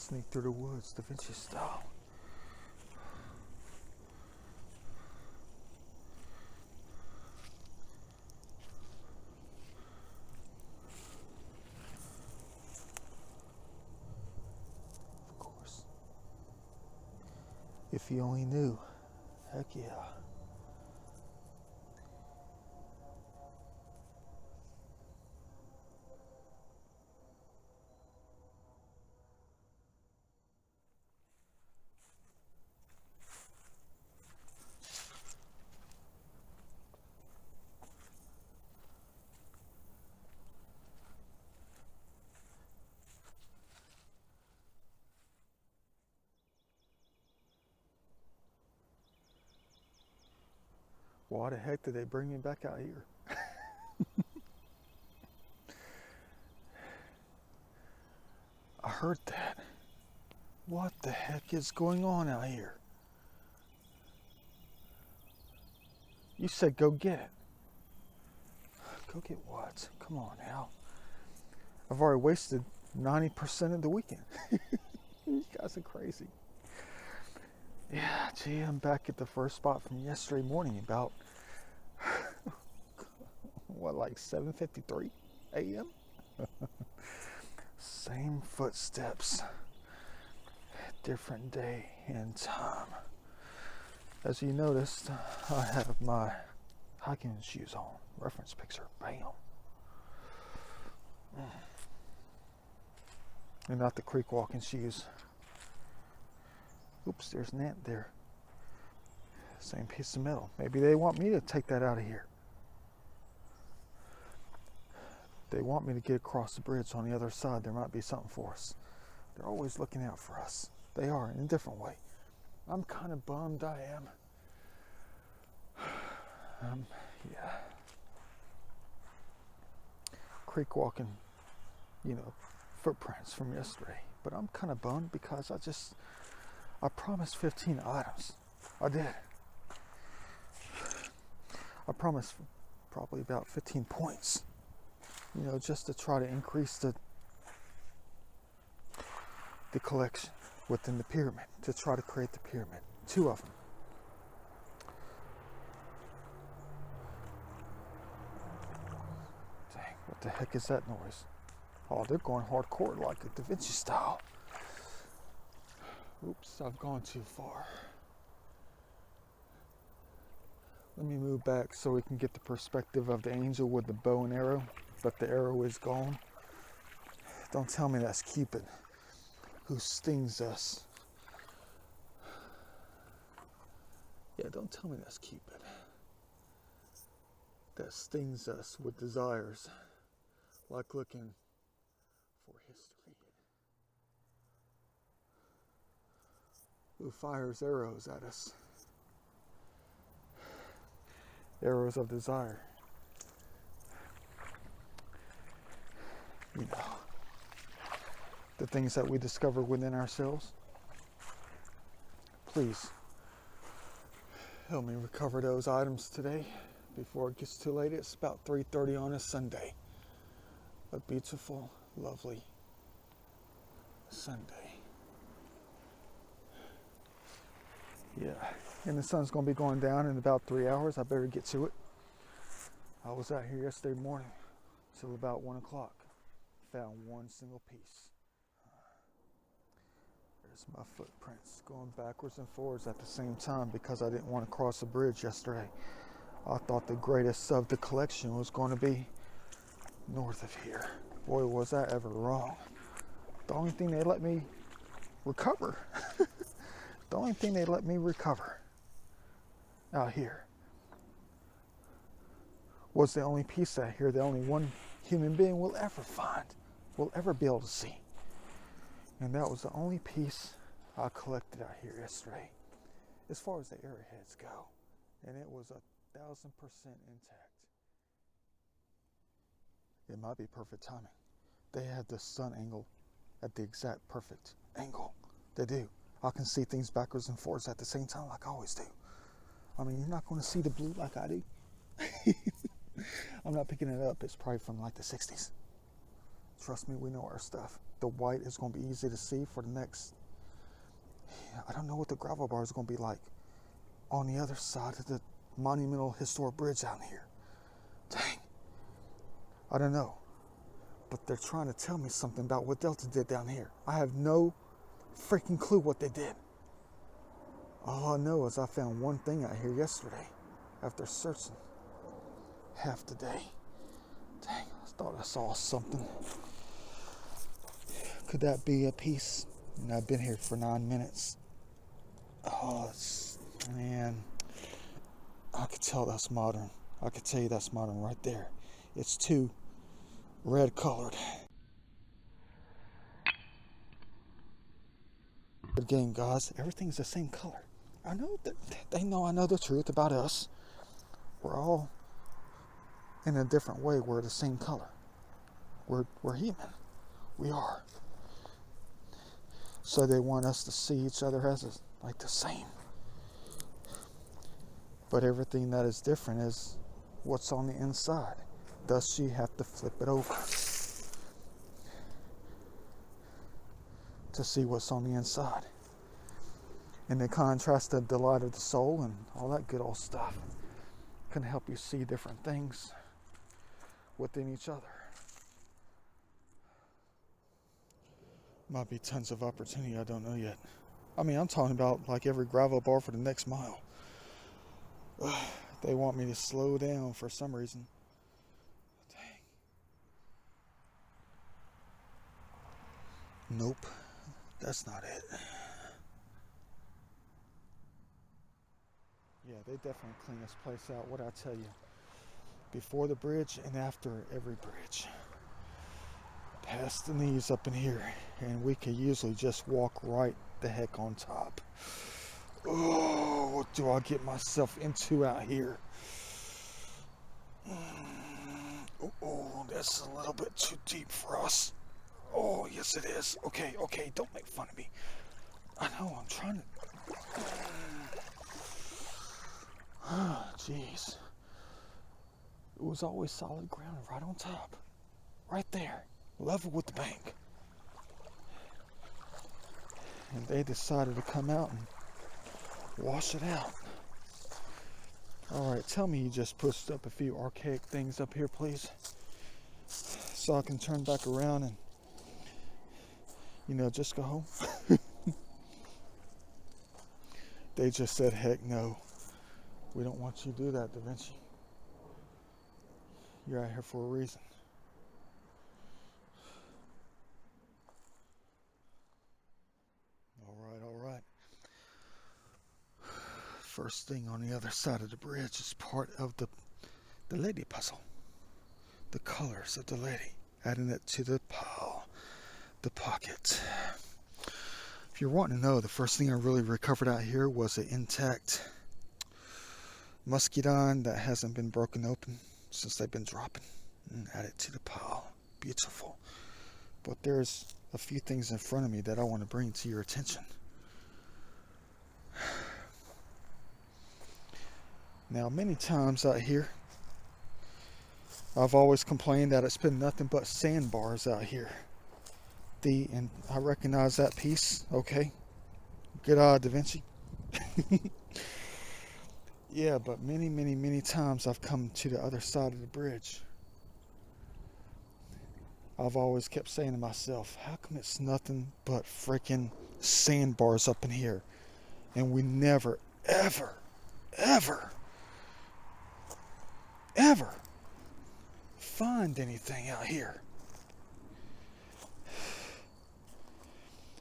Sneak through the woods, Da Vinci style. Of course. If you only knew. Heck yeah. Why the heck did they bring me back out here? I heard that. What the heck is going on out here? You said go get it. Go get what? Come on now. I've already wasted 90% of the weekend. You guys are crazy. Yeah, gee, I'm back at the first spot from yesterday morning about, what, like 7:53 a.m.? Same footsteps, different day and time. As you noticed, I have my hiking shoes on. Reference picture, bam. And not the creek walking shoes. Oops, there's an ant there. Same piece of metal. Maybe they want me to take that out of here. They want me to get across the bridge on the other side. There might be something for us. They're always looking out for us. They are, in a different way. I'm kind of bummed I am. Yeah. Creek walking, footprints from yesterday. But I'm kind of bummed because I promised 15 items. I did. I promised probably about 15 points. Just to try to increase the collection within the pyramid, to try to create the pyramid. 2 of them. Dang, what the heck is that noise? Oh, they're going hardcore like a Da Vinci style. Oops, I've gone too far. Let me move back so we can get the perspective of the angel with the bow and arrow, but the arrow is gone. Don't tell me that's Cupid, who stings us. Yeah, don't tell me that's Cupid, that stings us with desires, like looking for history. Who fires arrows at us. Arrows of desire. The things that we discover within ourselves. Please help me recover those items today before it gets too late. It's about 3:30 on a Sunday. A beautiful, lovely Sunday. Yeah, and the sun's going to be going down in about 3 hours. I better get to it. I was out here yesterday morning till about 1 o'clock. Found one single piece. There's my footprints going backwards and forwards at the same time because I didn't want to cross the bridge yesterday. I thought the greatest of the collection was going to be north of here. Boy, was I ever wrong. The only thing they let me recover out here was the only piece out here that only one human being will ever find, will ever be able to see. And that was the only piece I collected out here yesterday, as far as the arrowheads go. And it was 1,000% intact. It might be perfect timing. They had the sun angle at the exact perfect angle. They do. I can see things backwards and forwards at the same time like I always do. I mean, you're not going to see the blue like I do. I'm not picking it up. It's probably from like the 60s. Trust me, we know our stuff. The white is going to be easy to see for the next. I don't know what the gravel bar is going to be like on the other side of the monumental historic bridge down here. Dang. I don't know. But they're trying to tell me something about what Delta did down here. I have no freaking clue what they did. All I know is I found one thing out here yesterday after searching half the day. Dang, I thought I saw something. Could that be a piece? And I've been here for 9 minutes. Oh, man. I could tell that's modern. I could tell you that's modern right there. It's too red colored. Good game, guys. Everything's the same color. I know that they know I know the truth about us. We're all in a different way. We're the same color. We're human. We are. So they want us to see each other as like the same. But everything that is different is what's on the inside. Thus, you have to flip it over to see what's on the inside. And the contrast of the light of the soul and all that good old stuff can help you see different things within each other. Might be tons of opportunity I don't know yet. I mean, I'm talking about like every gravel bar for the next mile. They want me to slow down for some reason. Dang. Nope, that's not it. Yeah, they definitely clean this place out. What I tell you, before the bridge and after every bridge. Past the knees up in here, and we can usually just walk right the heck on top. Oh, what do I get myself into out here? Oh, that's a little bit too deep for us. Oh, yes it is. Okay, don't make fun of me. I know, I'm trying to... Jeez. It was always solid ground right on top. Right there. Level with the bank. And they decided to come out and wash it out. Alright, tell me you just pushed up a few archaic things up here, please. So I can turn back around and, just go home. They just said, heck no. We don't want you to do that, Da Vinci. You're out here for a reason. All right. First thing on the other side of the bridge is part of the lady puzzle. The colors of the lady. Adding it to the pile. The pocket. If you're wanting to know, the first thing I really recovered out here was an intact muscadine that hasn't been broken open since they've been dropping. And add it to the pile. Beautiful. But there's a few things in front of me that I want to bring to your attention. Now, many times out here, I've always complained that it's been nothing but sandbars out here. And I recognize that piece. Okay. Good eye, Da Vinci. Yeah, but many times I've come to the other side of the bridge. I've always kept saying to myself, how come it's nothing but freaking sandbars up in here? And we never, ever find anything out here.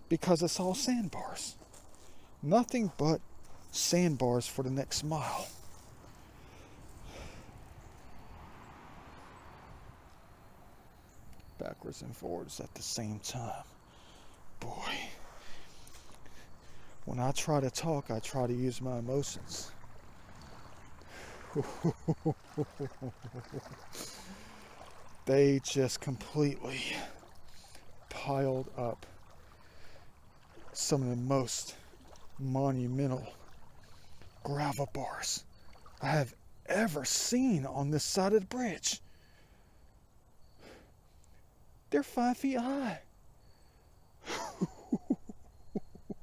Because it's all sandbars. Nothing but sandbars for the next mile. Backwards and forwards at the same time. Boy. When I try to talk, I try to use my emotions. They just completely piled up some of the most monumental gravel bars I have ever seen on this side of the bridge. They're 5 feet high.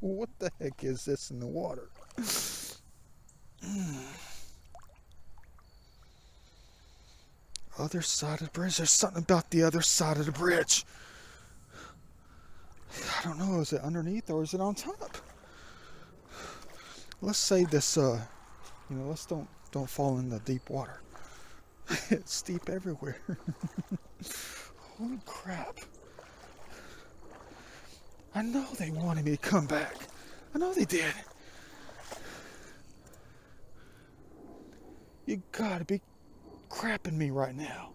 What the heck is this in the water? Other side of the bridge. There's something about the other side of the bridge. I don't know. Is it underneath or is it on top? Let's say this. Let's don't fall in the deep water. It's deep everywhere. Holy crap! I know they wanted me to come back. I know they did. You gotta be crapping me right now.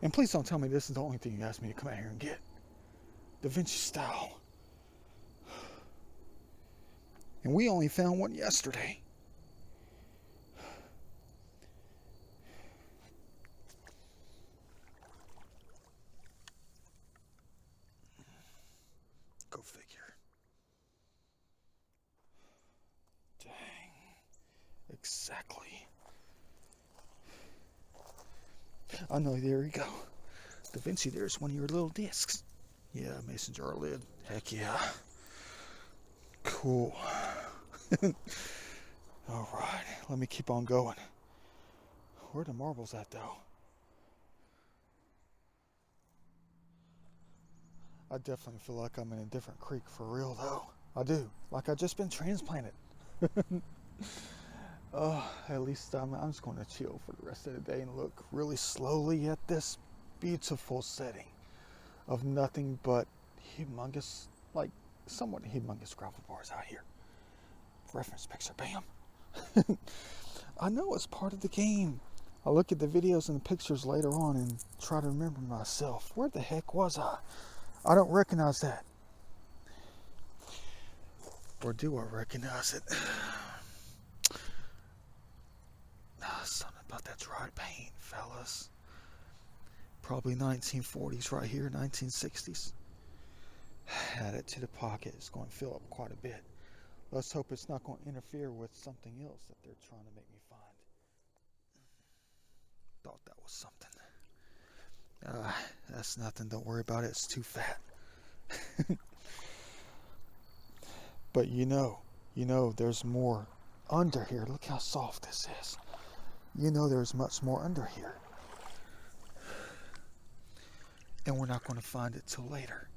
And please don't tell me this is the only thing you asked me to come out here and get. The Vinci style. And we only found one yesterday. Go figure. Dang. Exactly. I know, there we go. Da Vinci, there's one of your little discs. Yeah, mason jar lid. Heck yeah. Cool. Alright, let me keep on going. Where are the marbles at, though? I definitely feel like I'm in a different creek for real, though. I do. Like I've just been transplanted. At least I'm just going to chill for the rest of the day and look really slowly at this beautiful setting of nothing but humongous, like somewhat humongous gravel bars out here. Reference picture, bam. I know it's part of the game. I'll look at the videos and the pictures later on and try to remember myself. Where the heck was I? I don't recognize that. Or do I recognize it? Something about that dried paint, fellas. Probably 1940s right here, 1960s. Add it to the pocket. It's going to fill up quite a bit. Let's hope it's not going to interfere with something else that they're trying to make me find. Thought that was something. That's nothing. Don't worry about it. It's too fat. But you know, there's more under here. Look how soft this is. You know there's much more under here. And we're not going to find it till later.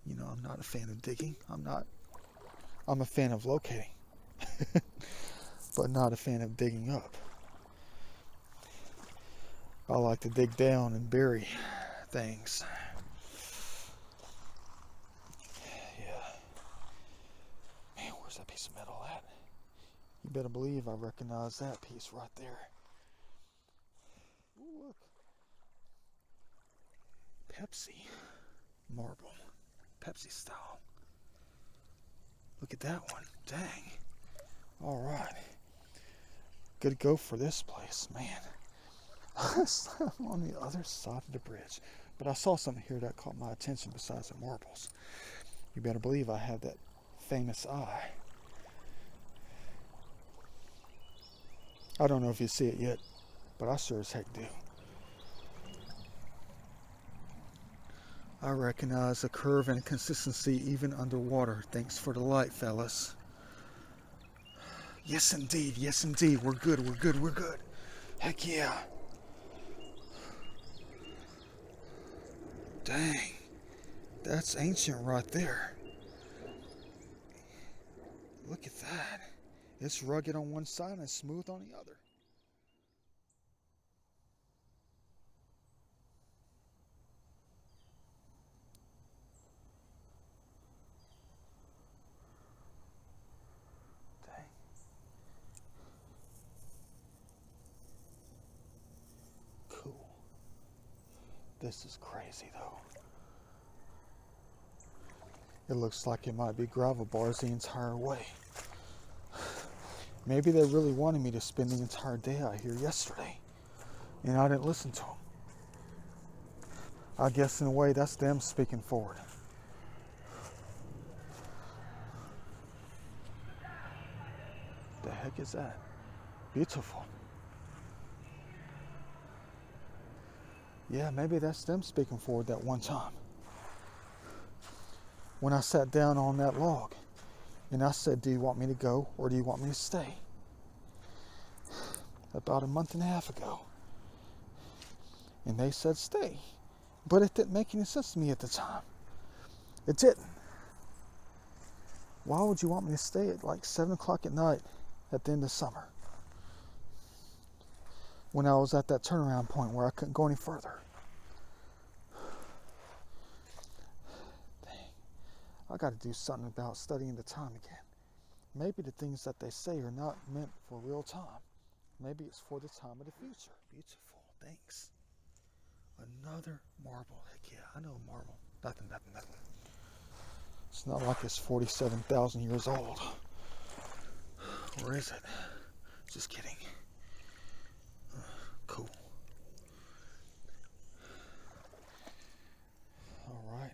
You know, I'm not a fan of digging. I'm a fan of locating. But not a fan of digging up. I like to dig down and bury things. Yeah. Man, where's that piece of metal at? You better believe I recognize that piece right there. Ooh, look. Pepsi marble. Pepsi style. Look at that one. Dang. Alright. Good go for this place, man. I'm on the other side of the bridge. But I saw something here that caught my attention besides the marbles. You better believe I have that famous eye. I don't know if you see it yet, but I sure as heck do. I recognize a curve and consistency even underwater. Thanks for the light, fellas. Yes, indeed. Yes, indeed. We're good. We're good. We're good. Heck yeah. Dang. That's ancient right there. Look at that. It's rugged on one side and smooth on the other. Dang. Cool. This is crazy though. It looks like it might be gravel bars the entire way. Maybe they really wanted me to spend the entire day out here yesterday, and I didn't listen to them. I guess in a way that's them speaking forward. The heck is that? Beautiful. Yeah, maybe that's them speaking forward that one time. When I sat down on that log and I said, do you want me to go or do you want me to stay? About a month and a half ago. And they said stay. But it didn't make any sense to me at the time. It didn't. Why would you want me to stay at like 7 o'clock at night at the end of summer? When I was at that turnaround point where I couldn't go any further. I got to do something about studying the time again. Maybe the things that they say are not meant for real time. Maybe it's for the time of the future. Beautiful, thanks. Another marble. Heck yeah, I know marble. Nothing. It's not like it's 47,000 years old. Or is it? Just kidding. Cool. Alright.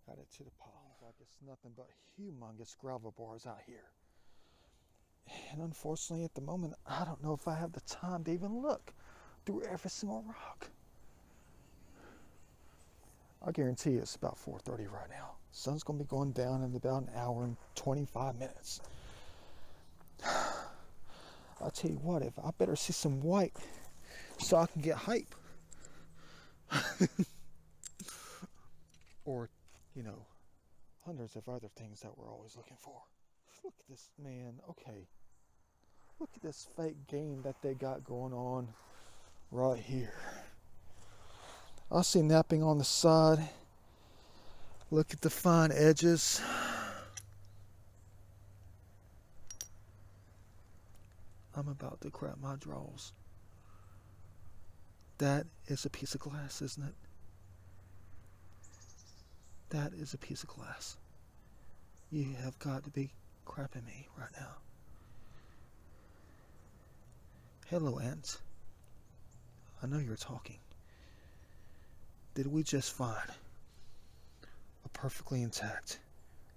Got it to the pile. Like it's nothing but humongous gravel bars out here. And unfortunately at the moment, I don't know if I have the time to even look through every single rock. I guarantee you it's about 4:30 right now. Sun's going to be going down in about an hour and 25 minutes. I'll tell you what, if I better see some white so I can get hype. Or, hundreds of other things that we're always looking for. Look at this, man. Okay. Look at this fake game that they got going on right here. I see napping on the side. Look at the fine edges. I'm about to crap my drawers. That is a piece of glass, isn't it? That is a piece of glass. You have got to be crapping me right now. Hello, ants. I know you're talking. Did we just find a perfectly intact,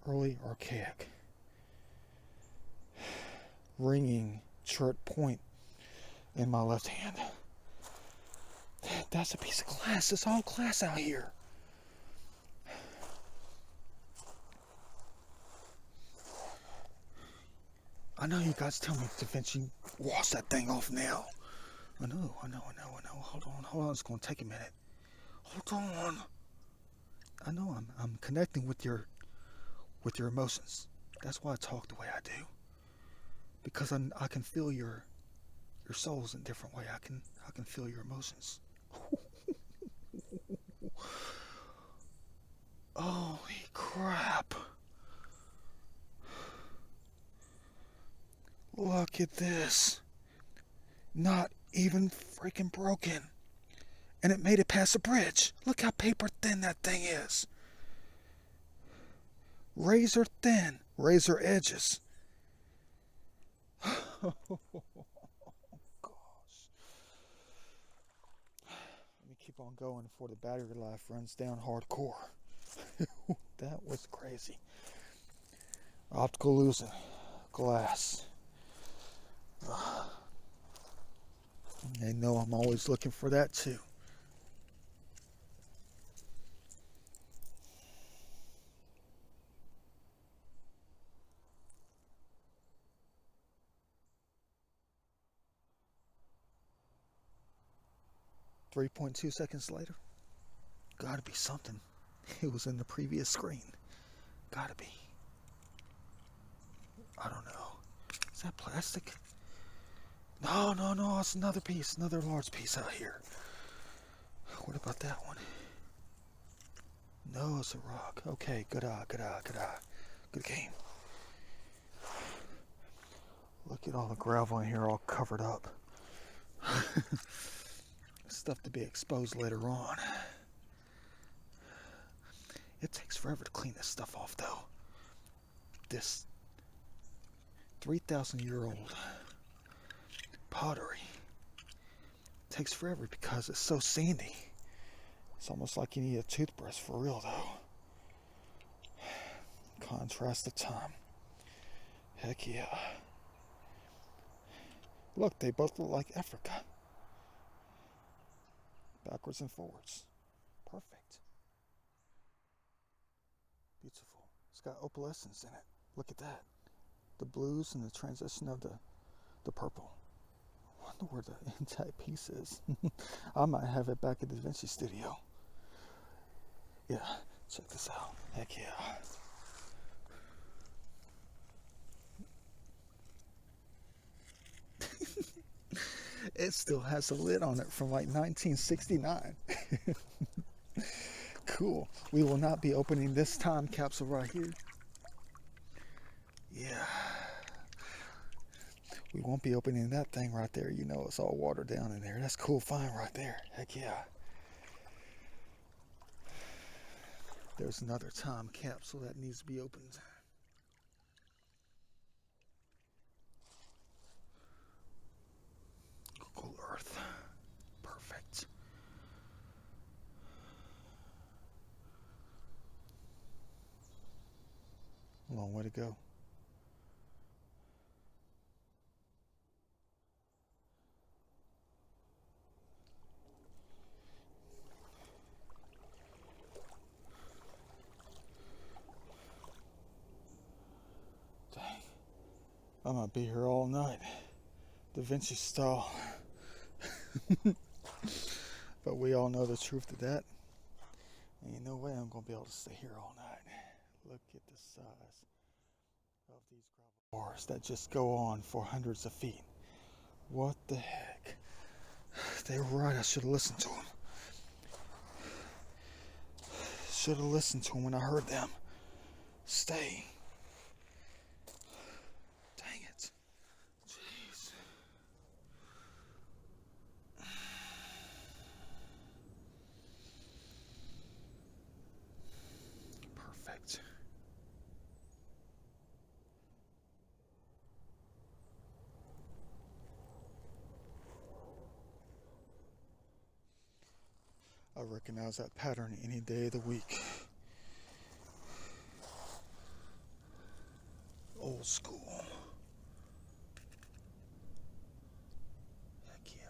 early archaic, ringing chert point in my left hand? That's a piece of glass. It's all glass out here. I know you guys tell me to Vinci, wash that thing off now. I know. Hold on. It's going to take a minute. Hold on. I know I'm connecting with your emotions. That's why I talk the way I do. Because I can feel your souls in a different way. I can feel your emotions. Holy crap. Look at this. Not even freaking broken. And it made it past the bridge. Look how paper thin that thing is. Razor thin. Razor edges. Oh, gosh. Let me keep on going before the battery life runs down hardcore. That was crazy. Optical illusion. Glass. They know I'm always looking for that too. .2 seconds later. Gotta be something. It was in the previous screen. Gotta be. I don't know. Is that plastic? No. It's another piece. Another large piece out here. What about that one? No, it's a rock. Okay, good eye. Good game. Look at all the gravel in here all covered up. Stuff to be exposed later on. It takes forever to clean this stuff off, though. This 3,000-year-old pottery takes forever because it's so sandy. It's almost like you need a toothbrush for real, though. Contrast the time. Heck yeah. Look, they both look like Africa. backwards and forwards. Perfect. Beautiful. It's got opalescence in it. Look at that. The blues and the transition of the purple. I wonder where the intact piece is. I might have it back at the Vinci studio. Yeah, check this out. Heck yeah. It still has a lid on it from like 1969. Cool. We will not be opening this time capsule right here. Yeah. We won't be opening that thing right there. You know it's all watered down in there. That's cool find right there. Heck yeah. There's another time capsule that needs to be opened. Google Earth. Perfect. Long way to go. Dang. I'm gonna be here all night. Da Vinci style. But we all know the truth of that. Ain't no way I'm gonna be able to stay here all night. Look at the size of these gravel bars that just go on for hundreds of feet. What the heck? They were right. I should have listened to them. Should have listened to them when I heard them. Stay. Dang it. Jeez. Perfect. I recognize that pattern any day of the week. Old school. Heck yeah.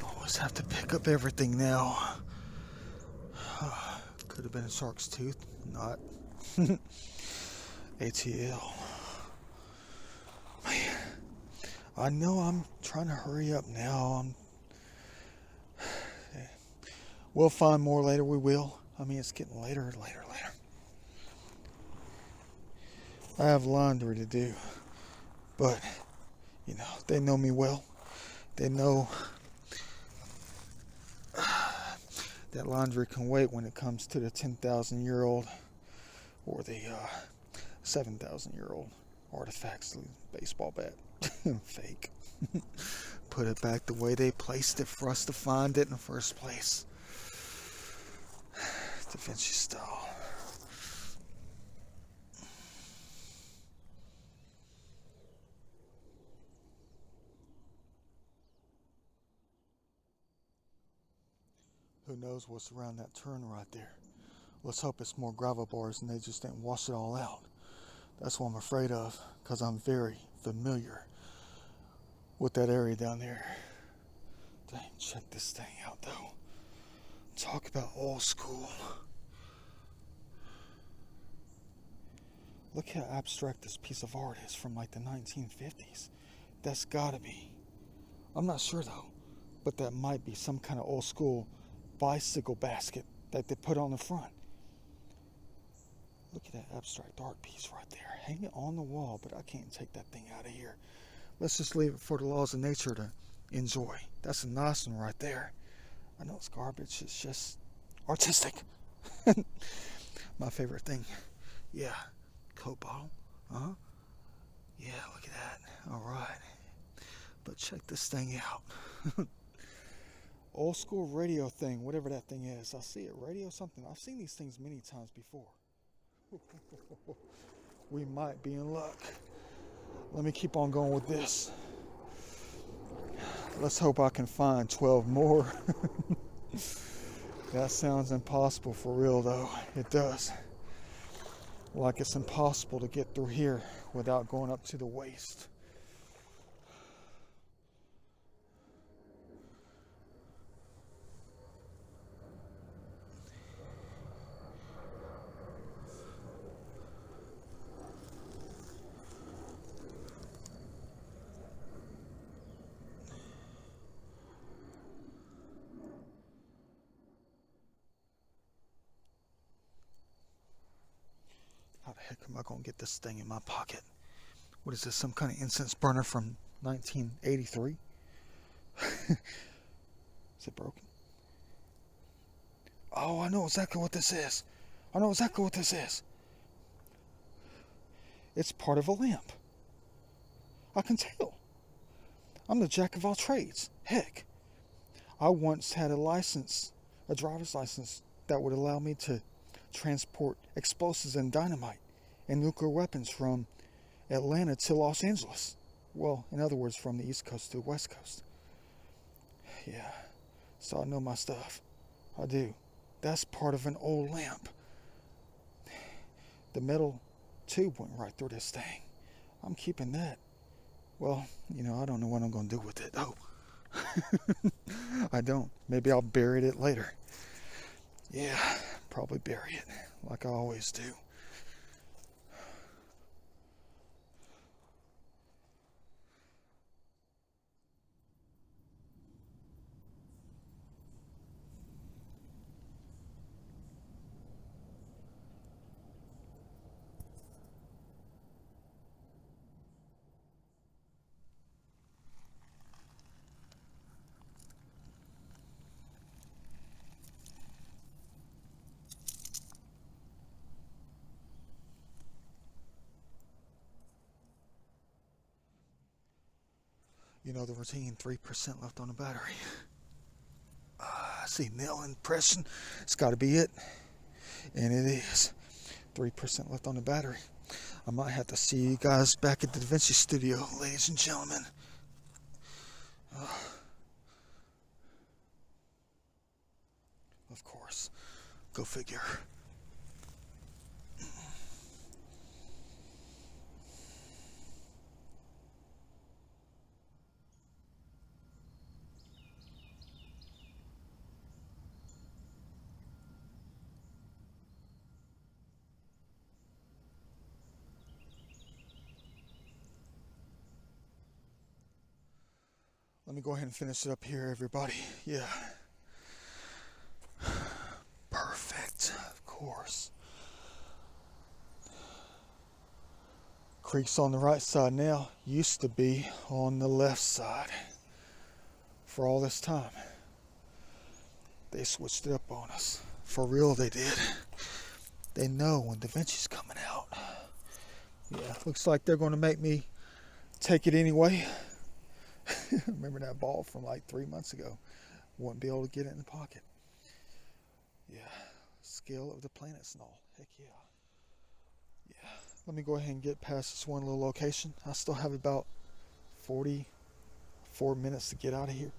Always have to pick up everything now. Could have been a shark's tooth. Not. ATL. Man, I know I'm trying to hurry up now. We'll find more later. We will. I mean, it's getting later. I have laundry to do. But, you know, they know me well. They know that laundry can wait when it comes to the 10,000-year-old or the 7,000-year-old artifacts baseball bat. Fake. Put it back the way they placed it for us to find it in the first place. Da Vinci style. Who knows what's around that turn right there? Let's hope it's more gravel bars and they just didn't wash it all out. That's what I'm afraid of, because I'm very familiar with that area down there. Dang, check this thing out though. Talk about old school. Look how abstract this piece of art is from like the 1950s. That's gotta be. I'm not sure though, but that might be some kind of old school bicycle basket that they put on the front. Look at that abstract art piece right there. Hang it on the wall, but I can't take that thing out of here. Let's just leave it for the laws of nature to enjoy. That's a nice one right there. I know it's garbage. It's just artistic. My favorite thing. Yeah. Coke bottle. Uh-huh. Yeah, look at that. All right. But check this thing out. Old school radio thing, whatever that thing is. I see it. Radio something. I've seen these things many times before. We might be in luck. Let me keep on going with this. Let's hope I can find 12 more. That sounds impossible for real though. It does. Like it's impossible to get through here without going up to the waist. How the heck am I going to get this thing in my pocket? What is this, some kind of incense burner from 1983? Is it broken? Oh, I know exactly what this is. I know exactly what this is. It's part of a lamp. I can tell. I'm the jack of all trades. Heck, I once had a driver's license that would allow me to transport explosives and dynamite and nuclear weapons from Atlanta to Los Angeles. Well, in other words, from the East Coast to the West Coast. Yeah, so I know my stuff. I do. That's part of an old lamp. The metal tube went right through this thing. I'm keeping that. Well, I don't know what I'm going to do with it. Oh, I don't. Maybe I'll bury it later. Yeah, probably bury it like I always do. You know the routine, 3% left on the battery. I see nail impression. It's got to be it. And it is. 3% left on the battery. I might have to see you guys back at the Vinci studio, ladies and gentlemen. Of course. Go figure. Let me go ahead and finish it up here, everybody. Yeah. Perfect. Of course. Creek's on the right side now. Used to be on the left side. For all this time. They switched it up on us. For real, they did. They know when Da Vinci's coming out. Yeah, looks like they're going to make me take it anyway. Remember that ball from like 3 months ago? Wouldn't be able to get it in the pocket. Yeah, scale of the planets and all. Heck yeah. Yeah, let me go ahead and get past this one little location. I still have about 44 minutes to get out of here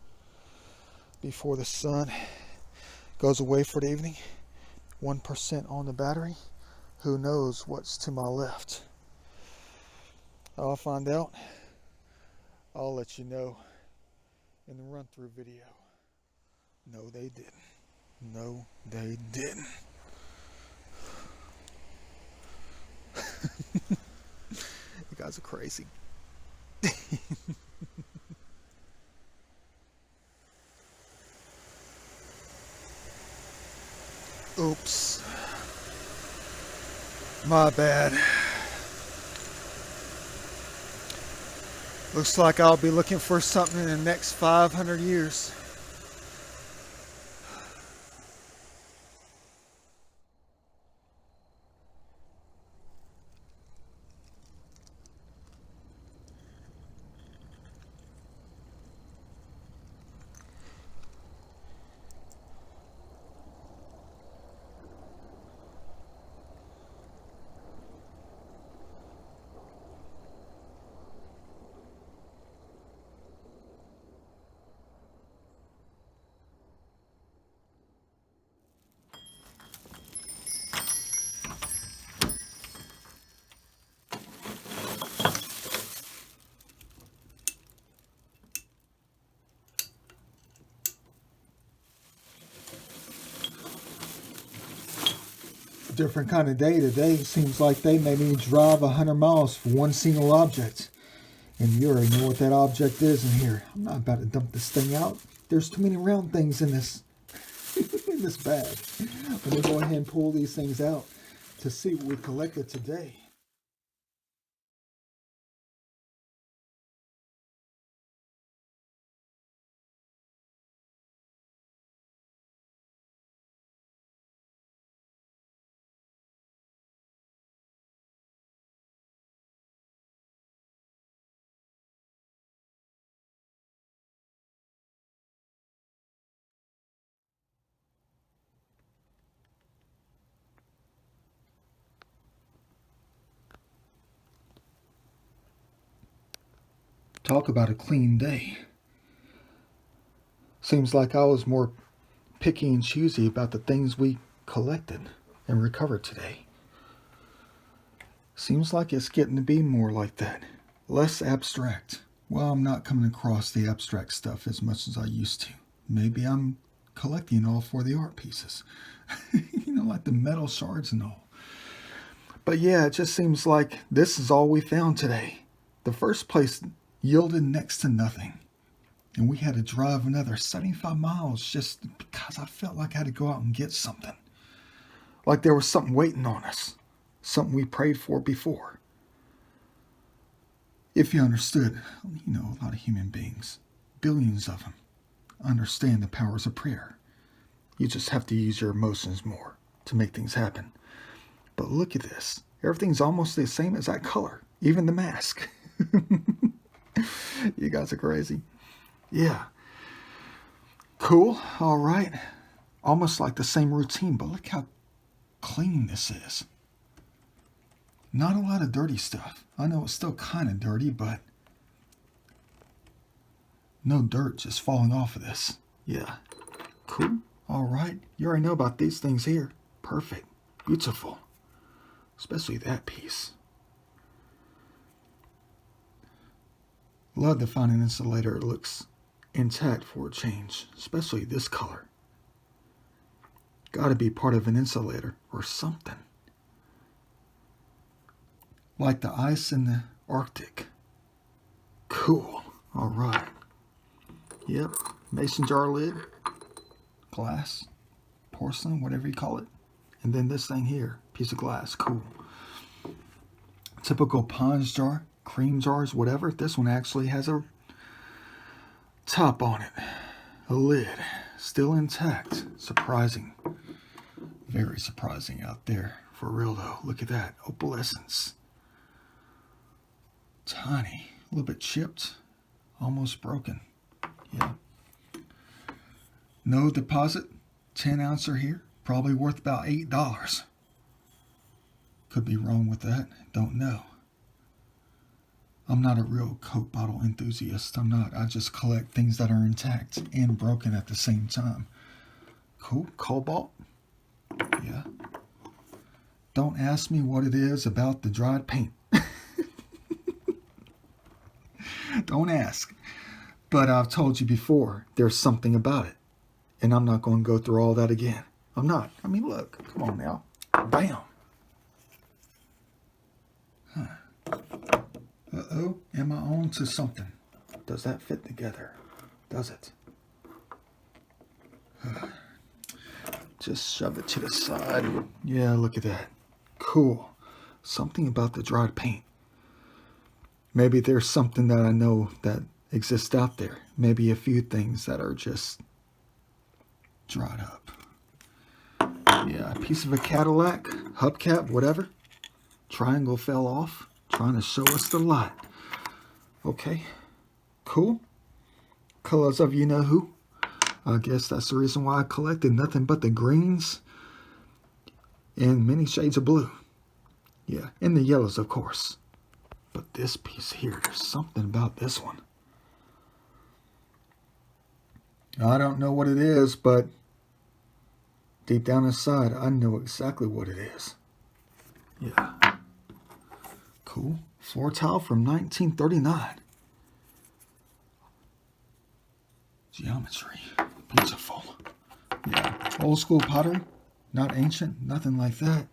before the sun goes away for the evening. 1% on the battery. Who knows what's to my left? I'll find out. I'll let you know in the run-through video. No, they didn't. No, they didn't. You guys are crazy. Oops. My bad. Looks like I'll be looking for something in the next 500 years. different kind of day today. It seems like they made me drive 100 miles for one single object. And you already know what that object is in here. I'm not about to dump this thing out. There's too many round things in this in this bag. Let me go ahead and pull these things out to see what we collected today. Talk about a clean day. Seems like I was more picky and choosy about the things we collected and recovered today. Seems like it's getting to be more like that. Less abstract. Well, I'm not coming across the abstract stuff as much as I used to. Maybe I'm collecting all for the art pieces. Like the metal shards and all. But yeah, it just seems like this is all we found today. The first place yielded next to nothing. And we had to drive another 75 miles just because I felt like I had to go out and get something. Like there was something waiting on us. Something we prayed for before. If you understood, a lot of human beings, billions of them, understand the powers of prayer. You just have to use your emotions more to make things happen. But look at this. Everything's almost the same as that color. Even the mask. You guys are crazy. Yeah. Cool. All right. Almost like the same routine, but look how clean this is. Not a lot of dirty stuff. I know it's still kind of dirty, but no dirt just falling off of this. Yeah. Cool. All right. You already know about these things here. Perfect. Beautiful. Especially that piece. Love to find an insulator that looks intact for a change, especially this color. Got to be part of an insulator or something. Like the ice in the Arctic. Cool. All right. Yep. Mason jar lid. Glass. Porcelain, whatever you call it. And then this thing here. Piece of glass. Cool. Typical Pond's jar. Cream jars, whatever. This one actually has a top on it. A lid. Still intact. Surprising. Very surprising out there. For real though. Look at that. Opalescence. Tiny. A little bit chipped. Almost broken. Yeah. No deposit. 10 ouncer here. Probably worth about $8. Could be wrong with that. Don't know. I'm not a real Coke bottle enthusiast. I'm not. I just collect things that are intact and broken at the same time. Cool. Cobalt. Yeah. Don't ask me what it is about the dried paint. Don't ask. But I've told you before, there's something about it. And I'm not going to go through all that again. I'm not. I mean, look. Come on now. Bam. Huh. Uh-oh. Am I on to something? Does that fit together? Does it? Just shove it to the side. Yeah, look at that. Cool. Something about the dried paint. Maybe there's something that I know that exists out there. Maybe a few things that are just dried up. Yeah, a piece of a Cadillac, hubcap, whatever. Triangle fell off. Trying to show us the light. Okay. Cool. Colors of you know who. I guess that's the reason why I collected nothing but the greens and many shades of blue. Yeah, and the yellows, of course. But this piece here, there's something about this one. I don't know what it is, but deep down inside, I know exactly what it is. Yeah. Cool. Floor tile from 1939. Geometry. Beautiful. Yeah. Old school pottery. Not ancient. Nothing like that.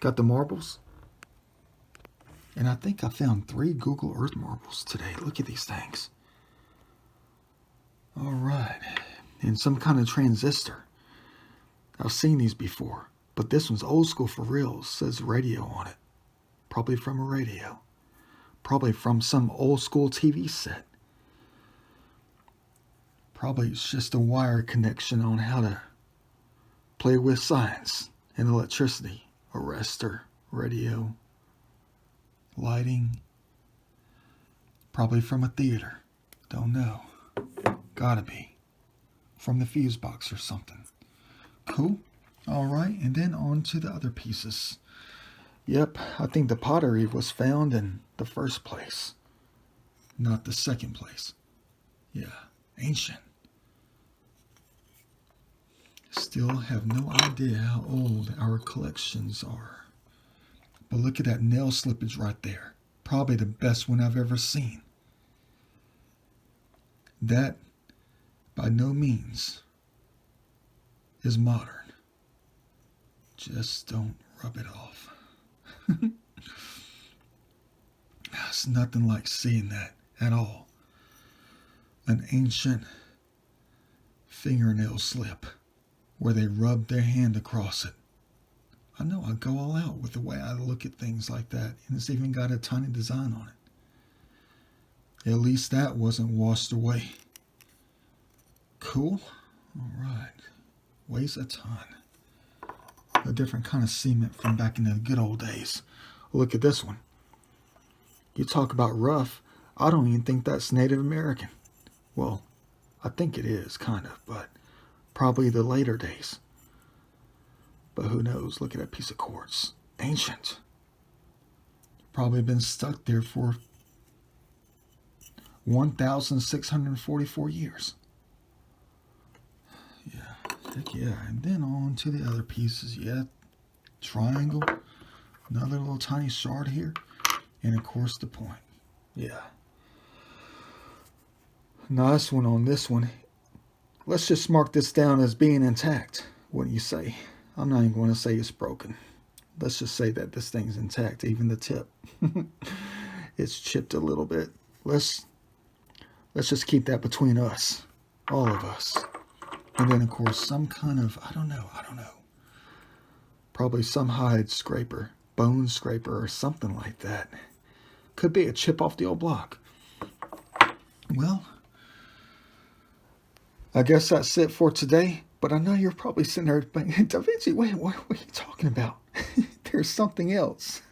Got the marbles. And I think I found 3 Google Earth marbles today. Look at these things. All right. And some kind of transistor. I've seen these before, but this one's old school for real. It says radio on it. Probably from a radio. Probably from some old school TV set. Probably it's just a wire connection on how to play with science and electricity. Arrestor, radio, lighting. Probably from a theater. Don't know. Gotta be. From the fuse box or something. Cool. All right, and then on to the other pieces. Yep, I think the pottery was found in the first place, not the second place. Yeah, ancient. Still have no idea how old our collections are. But look at that nail slippage right there. Probably the best one I've ever seen. That, by no means, is modern. Just don't rub it off. It's nothing like seeing that at all. An ancient fingernail slip where they rubbed their hand across it. I know I go all out with the way I look at things like that, and it's even got a tiny design on it. At least that wasn't washed away. Cool. All right. Weighs a ton. A different kind of cement from back in the good old days. Look at this one. You talk about rough. I don't even think that's Native American. Well, I think it is, kind of, but probably the later days. But who knows? Look at that piece of quartz. Ancient. Probably been stuck there for 1,644 years. Yeah, heck yeah. And then on to the other pieces. Yeah, triangle. Another little tiny shard here. And of course the point. Yeah. Nice one on this one. Let's just mark this down as being intact. What do you say? I'm not even going to say it's broken. Let's just say that this thing's intact, even the tip. It's chipped a little bit. Let's just keep that between us. All of us. And then, of course, some kind of, I don't know. Probably some hide scraper, bone scraper, or something like that. Could be a chip off the old block. Well, I guess that's it for today. But I know you're probably sitting there thinking, Da Vinci, wait, what are you talking about? There's something else.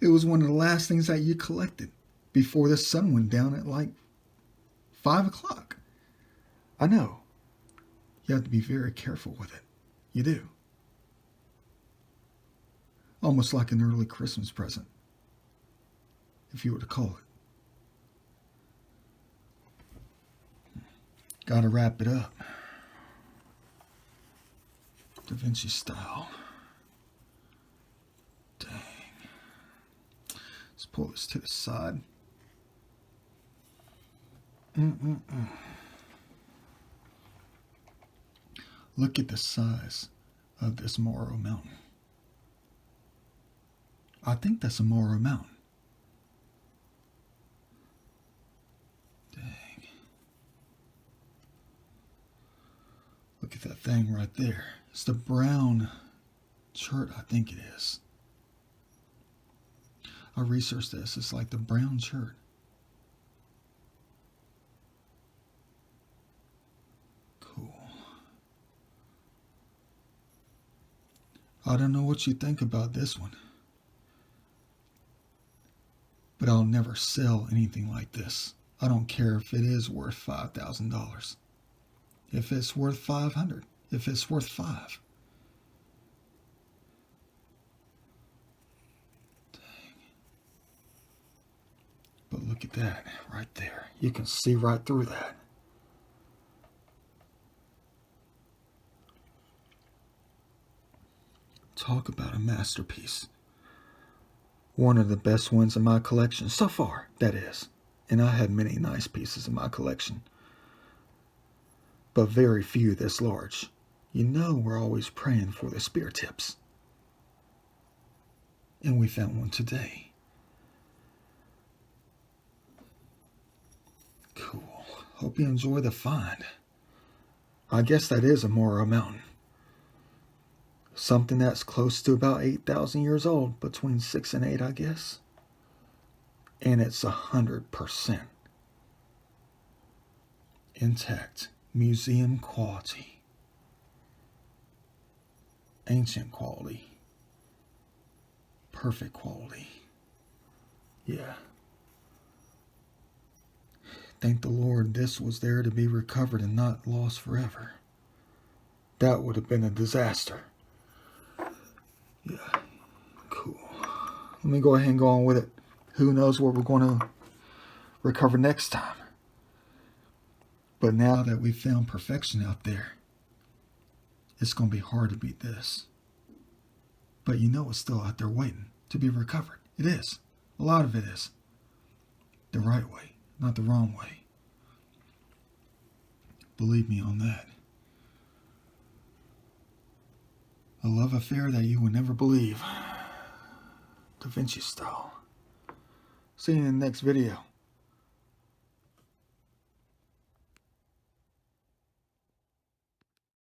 It was one of the last things that you collected before the sun went down at like 5 o'clock. I know. You have to be very careful with it. You do. Almost like an early Christmas present, if you were to call it. Gotta wrap it up. Da Vinci style. Dang. Let's pull this to the side. Look at the size of this Morrow Mountain. I think that's a Morrow Mountain. Dang. Look at that thing right there. It's the brown chert, I think it is. I researched this. It's like the brown chert. Cool. I don't know what you think about this one, but I'll never sell anything like this. I don't care if it is worth $5,000. If it's worth $500. If it's worth $5. Dang. But look at that right there. You can see right through that. Talk about a masterpiece. One of the best ones in my collection so far, that is. And I have many nice pieces in my collection, but very few this large. You know we're always praying for the spear tips. And we found one today. Cool. Hope you enjoy the find. I guess that is a Moro mountain. Something that's close to about 8,000 years old, between 6 and 8, I guess. And it's 100% intact, museum quality, ancient quality, perfect quality. Yeah. Thank the Lord this was there to be recovered and not lost forever. That would have been a disaster. Yeah, cool. Let me go ahead and go on with it. Who knows what we're going to recover next time. But now that we've found perfection out there, it's going to be hard to beat this. But you know it's still out there waiting to be recovered. It is. A lot of it is. The right way, not the wrong way. Believe me on that. A love affair that you would never believe. Da Vinci style. See you in the next video.